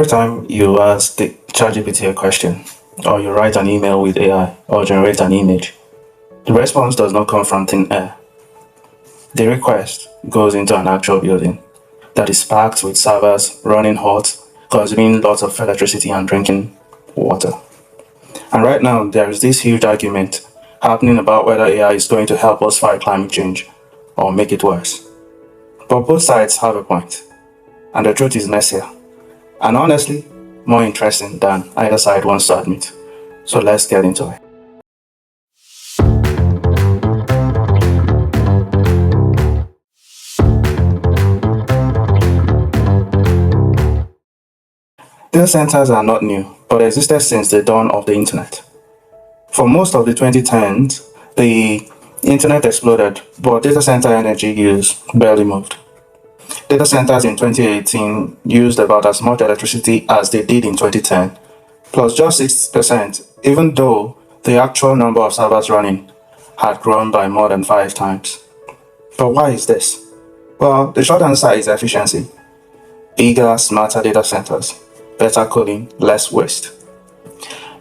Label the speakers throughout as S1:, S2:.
S1: Every time you ask the ChatGPT a question, or you write an email with AI, or generate an image, the response does not come from thin air. The request goes into an actual building that is packed with servers running hot, consuming lots of electricity and drinking water. And right now, there is this huge argument happening about whether AI is going to help us fight climate change or make it worse. But both sides have a point, and the truth is messier, and honestly, more interesting than either side wants to admit. So let's get into it. Data centers are not new, but existed since the dawn of the internet. For most of the 2010s, the internet exploded, but data center energy use barely moved. Data centers in 2018 used about as much electricity as they did in 2010, plus just 6%, even though the actual number of servers running had grown by more than 5 times. But why is this? Well, the short answer is efficiency. Bigger, smarter data centers, better cooling, less waste.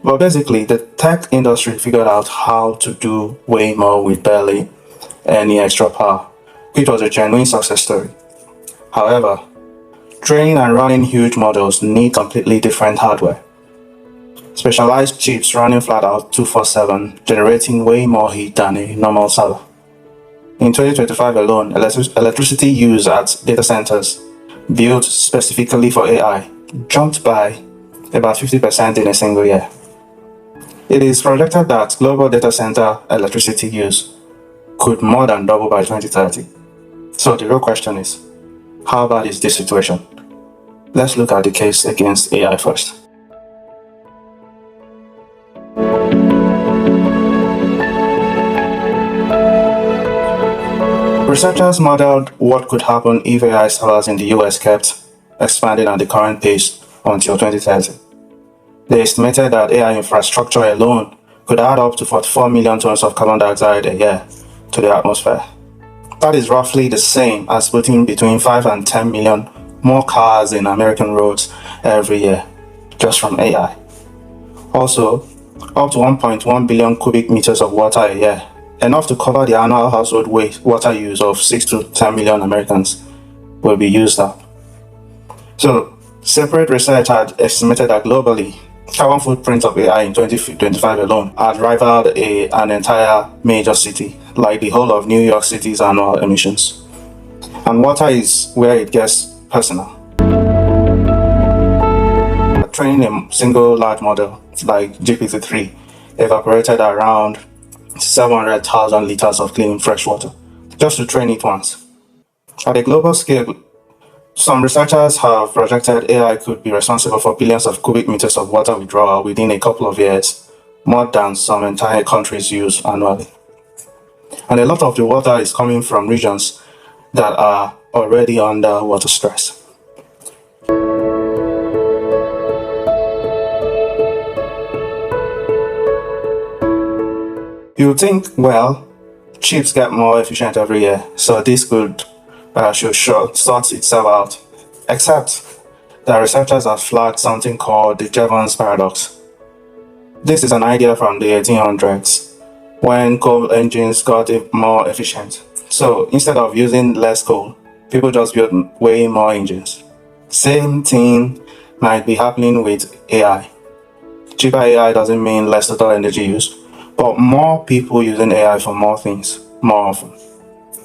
S1: But basically, the tech industry figured out how to do way more with barely any extra power, which was a genuine success story. However, training and running huge models need completely different hardware. Specialized chips running flat out 24/7, generating way more heat than a normal server. In 2025 alone, electricity use at data centers built specifically for AI jumped by about 50% in a single year. It is projected that global data center electricity use could more than double by 2030. So the real question is, how bad is this situation? Let's look at the case against AI first. Researchers modeled what could happen if AI servers in the US kept expanding at the current pace until 2030. They estimated that AI infrastructure alone could add up to 44 million tons of carbon dioxide a year to the atmosphere. That is roughly the same as putting between 5 and 10 million more cars in American roads every year, just from AI. Also, up to 1.1 billion cubic meters of water a year, enough to cover the annual household water use of 6 to 10 million Americans, will be used up. So, separate research had estimated that globally, carbon footprint of AI in 2025 alone had rivaled an entire major city, like the whole of New York City's annual emissions. And water is where it gets personal. Training a single large model like GPT-3 evaporated around 700,000 liters of clean fresh water just to train it once. At a global scale, some researchers have projected AI could be responsible for billions of cubic meters of water withdrawal within a couple of years, more than some entire countries use annually. And a lot of the water is coming from regions that are already under water stress. You think, well, chips get more efficient every year, so this should sort itself out. Except that researchers have flagged something called the Jevons Paradox. This is an idea from the 1800s, when coal engines got more efficient. So instead of using less coal, people just built way more engines. Same thing might be happening with AI. Cheaper AI doesn't mean less total energy use, but more people using AI for more things, more often.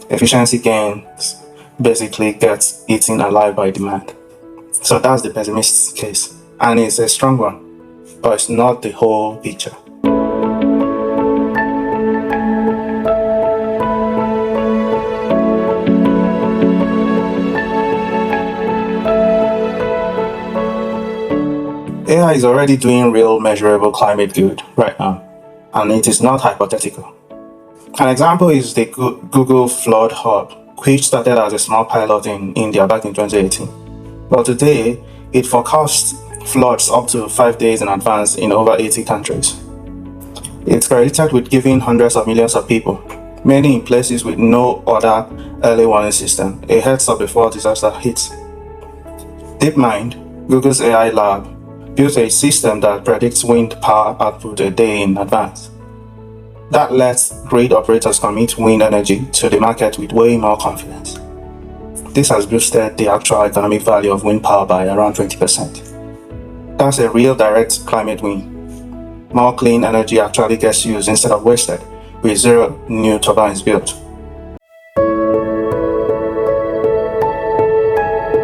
S1: Efficiency gains basically gets eaten alive by demand. So that's the pessimist case, and it's a strong one, but it's not the whole picture. AI is already doing real measurable climate good right now, and it is not hypothetical. An example is the Google Flood Hub, which started as a small pilot in India back in 2018. But today, it forecasts floods up to 5 days in advance in over 80 countries. It's credited with giving hundreds of millions of people, many in places with no other early warning system, a heads up before disaster hits. DeepMind, Google's AI lab built a system that predicts wind power output a day in advance. That lets grid operators commit wind energy to the market with way more confidence. This has boosted the actual economic value of wind power by around 20%. That's a real direct climate win. More clean energy actually gets used instead of wasted, with zero new turbines built.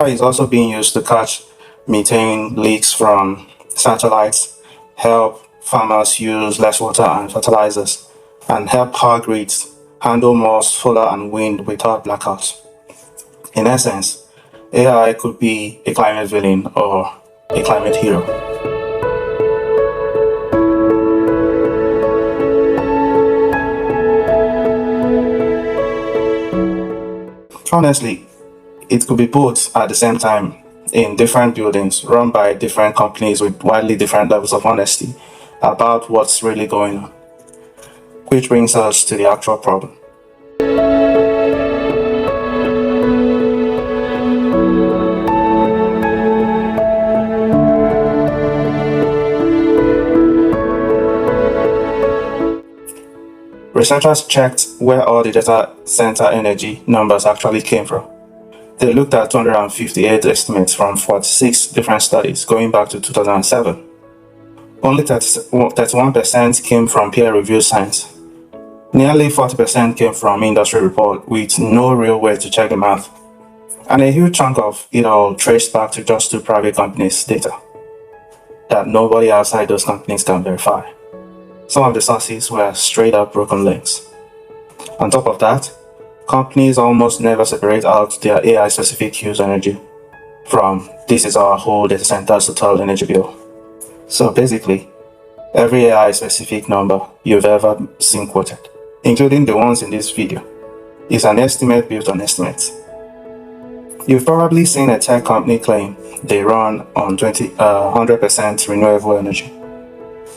S1: AI is also being used to catch methane leaks from satellites, help farmers use less water and fertilizers, and help power grids handle more solar and wind without blackouts. In essence, AI could be a climate villain or a climate hero. Honestly, it could be both at the same time in different buildings run by different companies with widely different levels of honesty about what's really going on. Which brings us to the actual problem. Researchers checked where all the data center energy numbers actually came from. They looked at 258 estimates from 46 different studies going back to 2007. Only 31% came from peer-reviewed science. Nearly 40% came from industry report with no real way to check the math. And a huge chunk of it all traced back to just two private companies' data that nobody outside those companies can verify. Some of the sources were straight up broken links. On top of that, companies almost never separate out their AI specific use energy from this is our whole data center's total energy bill. So basically, every AI specific number you've ever seen quoted, including the ones in this video, is an estimate built on estimates. You've probably seen a tech company claim they run on 100% renewable energy.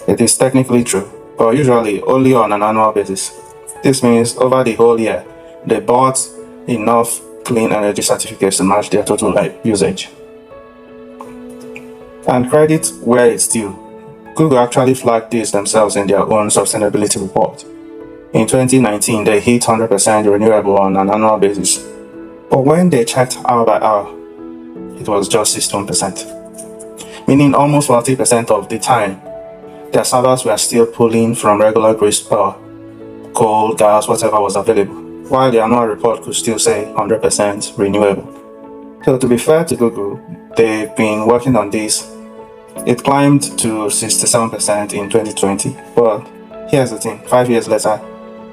S1: It is technically true, but usually only on an annual basis. This means over the whole year, they bought enough clean energy certificates to match their total usage. And credit where it's due. Google actually flagged this themselves in their own sustainability report. In 2019, they hit 100% renewable on an annual basis. But when they checked hour by hour, it was just 61%. Meaning almost 40% of the time, their servers were still pulling from regular grid power, coal, gas, whatever was available, while the annual report could still say 100% renewable. So to be fair to Google, they've been working on this. It climbed to 67% in 2020, but here's the thing, 5 years later,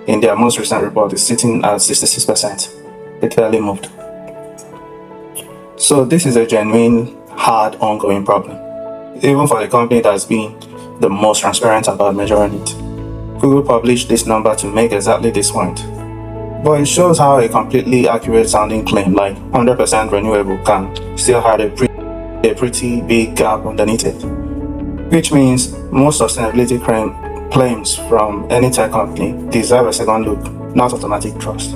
S1: in their most recent report, it's sitting at 66%. It barely moved. So this is a genuine, hard, ongoing problem, even for a company that's been the most transparent about measuring it. Google published this number to make exactly this point. But it shows how a completely accurate sounding claim like 100% renewable can still have a pretty big gap underneath it. Which means most sustainability claims from any tech company deserve a second look, not automatic trust.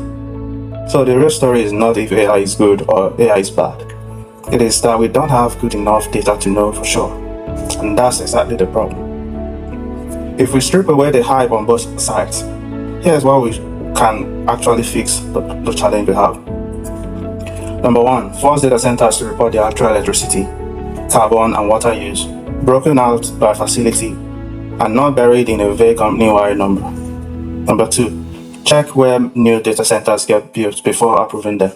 S1: So the real story is not if AI is good or AI is bad. It is that we don't have good enough data to know for sure. And that's exactly the problem. If we strip away the hype on both sides, here's what we can actually fix the challenge we have. Number one, force data centers to report their actual electricity, carbon, and water use, broken out by facility, and not buried in a vague company-wide number. Number two, check where new data centers get built before approving them,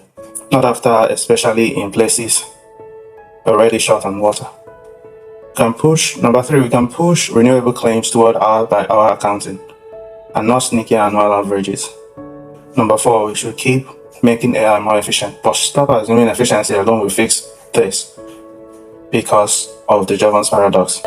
S1: not after, especially in places already short on water. Number three, we can push renewable claims toward hour-by-hour accounting and not sneaky annual averages. Number four, we should keep making AI more efficient, but stop assuming efficiency alone will fix this because of the Jevons Paradox.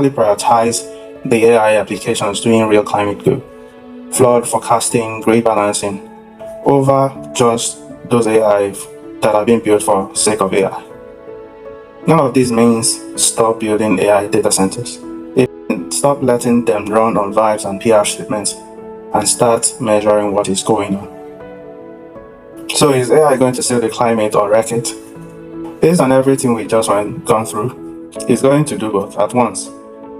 S1: Prioritize the AI applications doing real climate good. flawed forecasting, great balancing, over just those AI that are being built for sake of AI. None of this means stop building AI data centers. Stop letting them run on vibes and PR statements and start measuring what is going on. So is AI going to save the climate or wreck it? Based on everything we just gone through, it's going to do both at once.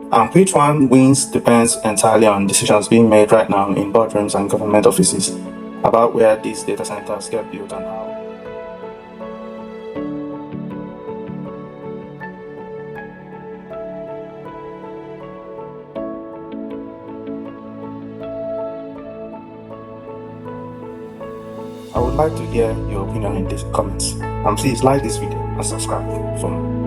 S1: And which one wins depends entirely on decisions being made right now in boardrooms and government offices about where these data centers get built and how. I would like to hear your opinion in the comments, and please like this video and subscribe for more.